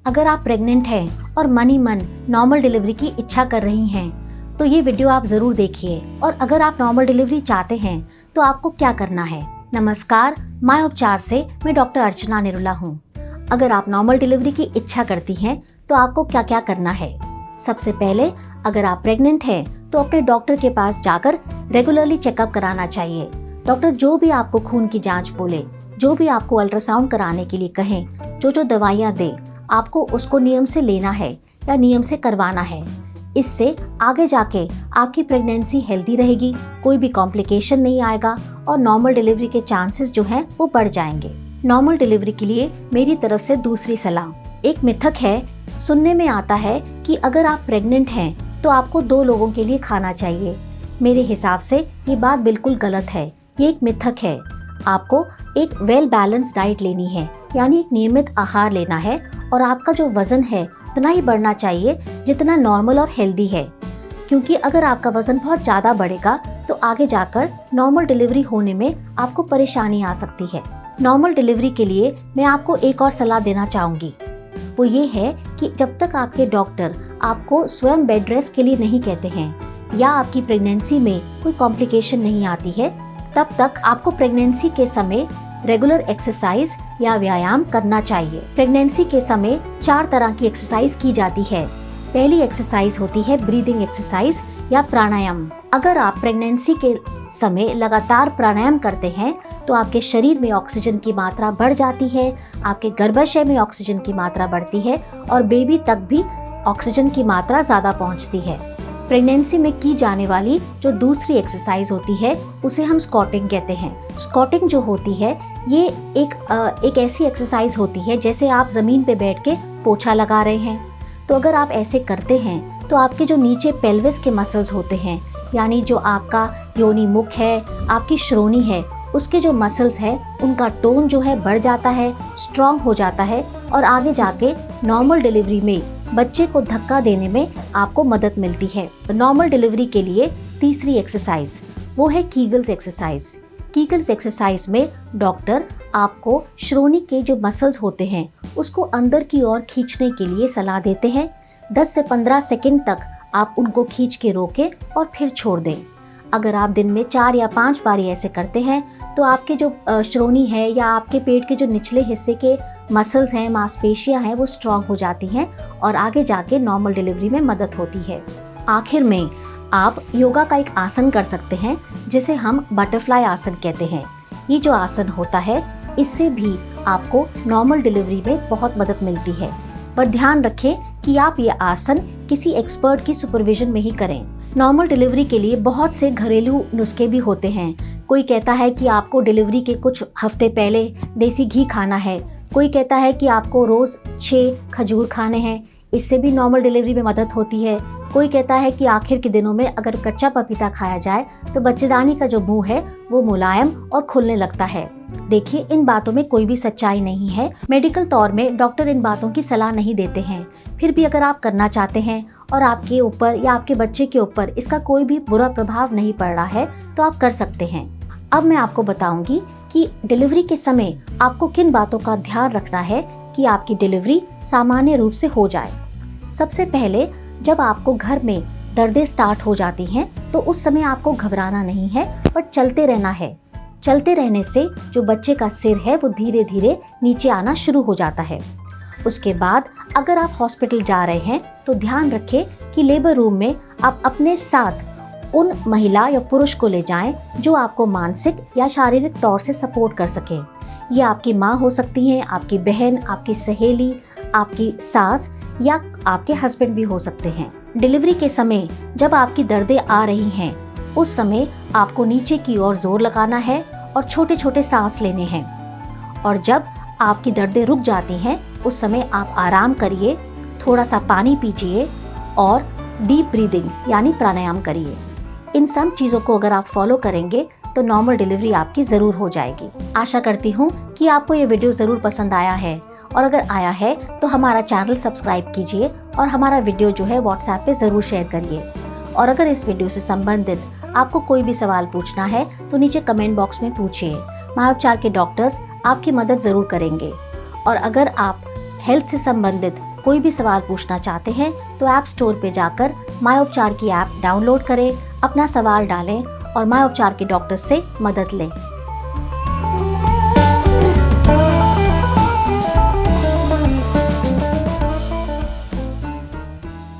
अगर आप प्रेग्नेंट हैं और मन ही मन नॉर्मल डिलीवरी की इच्छा कर रही हैं तो ये वीडियो आप ज़रूर देखिए। और अगर आप नॉर्मल डिलीवरी चाहते हैं तो आपको क्या करना है। नमस्कार, माय उपचार से मैं डॉक्टर अर्चना निरुला हूँ। अगर आप नॉर्मल डिलीवरी की इच्छा करती हैं तो आपको क्या क्या करना है। सबसे पहले, अगर आप प्रेग्नेंट हैं तो अपने डॉक्टर के पास जाकर रेगुलरली चेकअप कराना चाहिए। डॉक्टर जो भी आपको खून की जांच बोले, जो भी आपको अल्ट्रासाउंड कराने के लिए कहें, जो दवाइयाँ दे, आपको उसको नियम से लेना है या नियम से करवाना है। इससे आगे जाके आपकी प्रेगनेंसी हेल्दी रहेगी, कोई भी कॉम्प्लिकेशन नहीं आएगा और नॉर्मल डिलीवरी के चांसेस जो हैं वो बढ़ जाएंगे। नॉर्मल डिलीवरी के लिए मेरी तरफ से दूसरी सलाह, एक मिथक है, सुनने में आता है कि अगर आप प्रेग्नेंट हैं तो आपको 2 लोगों के लिए खाना चाहिए। मेरे हिसाब से ये बात बिल्कुल गलत है, ये एक मिथक है। आपको एक वेल बैलेंस डाइट लेनी है, यानी एक नियमित आहार लेना है और आपका जो वजन है उतना ही बढ़ना चाहिए जितना नॉर्मल और हेल्दी है। क्योंकि अगर आपका वजन बहुत ज़्यादा बढ़ेगा तो आगे जाकर नॉर्मल डिलीवरी होने में आपको परेशानी आ सकती है। नॉर्मल डिलीवरी के लिए मैं आपको एक और सलाह देना चाहूँगी, वो ये है कि जब तक आपके डॉक्टर आपको स्वयं बेड रेस्ट के लिए नहीं कहते हैं या आपकी प्रेगनेंसी में कोई कॉम्प्लिकेशन नहीं आती है, तब तक आपको प्रेगनेंसी के समय रेगुलर एक्सरसाइज या व्यायाम करना चाहिए। प्रेगनेंसी के समय 4 तरह की एक्सरसाइज की जाती है। पहली एक्सरसाइज होती है ब्रीदिंग एक्सरसाइज या प्राणायाम। अगर आप प्रेगनेंसी के समय लगातार प्राणायाम करते हैं तो आपके शरीर में ऑक्सीजन की मात्रा बढ़ जाती है, आपके गर्भाशय में ऑक्सीजन की मात्रा बढ़ती है और बेबी तक भी ऑक्सीजन की मात्रा ज्यादा पहुंचती है। प्रेगनेंसी में की जाने वाली जो दूसरी एक्सरसाइज होती है उसे हम स्क्वाटिंग कहते हैं। स्क्वाटिंग जो होती है ये एक ऐसी एक्सरसाइज होती है जैसे आप जमीन पे बैठ के पोछा लगा रहे हैं। तो अगर आप ऐसे करते हैं तो आपके जो नीचे पेल्विस के मसल्स होते हैं, यानी जो आपका योनि मुख है, आपकी श्रोणी है, उसके जो मसल्स है उनका टोन जो है बढ़ जाता है, स्ट्रॉन्ग हो जाता है और आगे जाके नॉर्मल डिलीवरी में बच्चे को धक्का देने में आपको मदद मिलती है। नॉर्मल डिलीवरी के लिए तीसरी एक्सरसाइज वो है कीगल्स एक्सरसाइज। कीगल्स एक्सरसाइज में डॉक्टर आपको श्रोणी के जो मसल्स होते हैं उसको अंदर की ओर खींचने के लिए सलाह देते हैं। 10 से 15 सेकंड तक आप उनको खींच के रोकें और फिर छोड़ दें। अगर आप दिन में 4 या 5 बारी ऐसे करते हैं तो आपके जो श्रोणी है या आपके पेट के जो निचले हिस्से के मसल्स हैं, मांसपेशियां हैं, वो स्ट्रॉन्ग हो जाती हैं और आगे जाके नॉर्मल डिलीवरी में मदद होती है। आखिर में आप योगा का एक आसन कर सकते हैं जिसे हम बटरफ्लाई आसन कहते हैं। ये जो आसन होता है इससे भी आपको नॉर्मल डिलीवरी में बहुत मदद मिलती है, पर ध्यान रखें कि आप ये आसन किसी एक्सपर्ट की सुपरविजन में ही करें। नॉर्मल डिलीवरी के लिए बहुत से घरेलू नुस्खे भी होते हैं। कोई कहता है कि आपको डिलीवरी के कुछ हफ्ते पहले देसी घी खाना है, कोई कहता है कि आपको रोज 6 खजूर खाने हैं, इससे भी नॉर्मल डिलीवरी में मदद होती है। कोई कहता है कि आखिर के दिनों में अगर कच्चा पपीता खाया जाए तो बच्चेदानी का जो मुंह है वो मुलायम और खुलने लगता है। देखिए, इन बातों में कोई भी सच्चाई नहीं है। मेडिकल तौर में डॉक्टर इन बातों की सलाह नहीं देते हैं। फिर भी अगर आप करना चाहते हैं और आपके ऊपर या आपके बच्चे के ऊपर इसका कोई भी बुरा प्रभाव नहीं पड़ रहा है तो आप कर सकते हैं। अब मैं आपको बताऊंगी कि डिलीवरी के समय आपको किन बातों का ध्यान रखना है कि आपकी डिलीवरी सामान्य रूप से हो जाए। सबसे पहले, जब आपको घर में दर्दें स्टार्ट हो जाती हैं तो उस समय आपको घबराना नहीं है, पर चलते रहना है। चलते रहने से जो बच्चे का सिर है वो धीरे धीरे नीचे आना शुरू हो जाता है। उसके बाद अगर आप हॉस्पिटल जा रहे हैं तो ध्यान रखें कि लेबर रूम में आप अपने साथ उन महिला या पुरुष को ले जाएं जो आपको मानसिक या शारीरिक तौर से सपोर्ट कर सके। ये आपकी माँ हो सकती हैं, आपकी बहन, आपकी सहेली, आपकी सास या आपके हस्बैंड भी हो सकते हैं। डिलीवरी के समय जब आपकी दर्दें आ रही हैं उस समय आपको नीचे की ओर जोर लगाना है और छोटे छोटे सांस लेने हैं। और जब आपकी दर्दें रुक जाती हैं उस समय आप आराम करिए, थोड़ा सा पानी पीजिए और डीप ब्रीदिंग यानी प्राणायाम करिए। इन सब चीज़ों को अगर आप फॉलो करेंगे तो नॉर्मल डिलीवरी आपकी ज़रूर हो जाएगी। आशा करती हूँ कि आपको ये वीडियो ज़रूर पसंद आया है, और अगर आया है तो हमारा चैनल सब्सक्राइब कीजिए और हमारा वीडियो जो है व्हाट्सएप पे ज़रूर शेयर करिए। और अगर इस वीडियो से संबंधित आपको कोई भी सवाल पूछना है तो नीचे कमेंट बॉक्स में पूछिए। माय उपचार के डॉक्टर्स आपकी मदद ज़रूर करेंगे। और अगर आप हेल्थ से संबंधित कोई भी सवाल पूछना चाहते हैं तो ऐप स्टोर पे जाकर माय उपचार की ऐप डाउनलोड करें, अपना सवाल डालें और माय उपचार के डॉक्टर से मदद लें।